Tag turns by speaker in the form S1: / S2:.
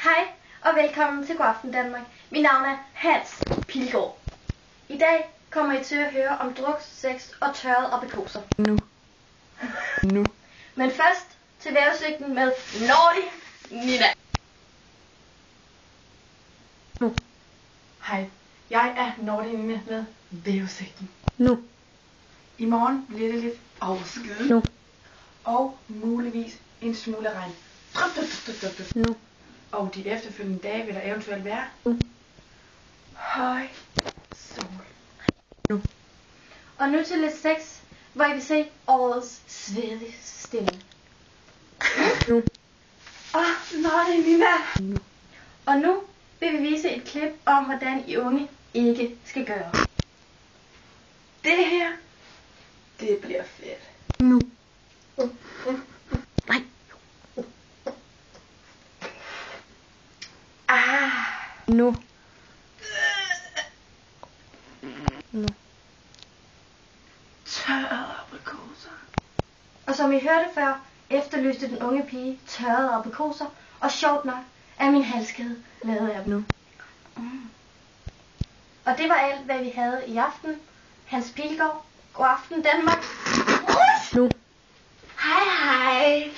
S1: Hej og velkommen til Godaften Danmark. Mit navn er Hans Pilgaard. I dag kommer I til at høre om druk, sex og tørrede aprikoser.
S2: Nu.
S1: Men først til vejrudsigten med Naughty Nina.
S3: Hej, jeg er Naughty Nina med vejrudsigten.
S2: Nu.
S3: I morgen bliver det lidt overskyet.
S2: Nu.
S3: Og muligvis en smule regn.
S2: Nu.
S3: Og de efterfølgende dage vil der eventuelt være høj sol.
S2: Nu.
S1: Og nu til lidt sex, hvor I vil se årets svedigste stilling.
S2: Nu.
S3: Naughty Nina.
S2: Nu.
S1: Og nu vil vi vise et klip om, hvordan I unge ikke skal gøre.
S3: Det her, det bliver fedt.
S2: Nu. Nej. Nu. Nu.
S3: Tørrede aprikoser.
S1: Og som I hørte før, efterlyste den unge pige tørrede aprikoser, og sjovt nok er min halskæde lavet af dem.
S2: Nu.
S1: Og det var alt, hvad vi havde i aften. Hans Pilgaard, God aften Danmark.
S2: Nu.
S1: Hej hej.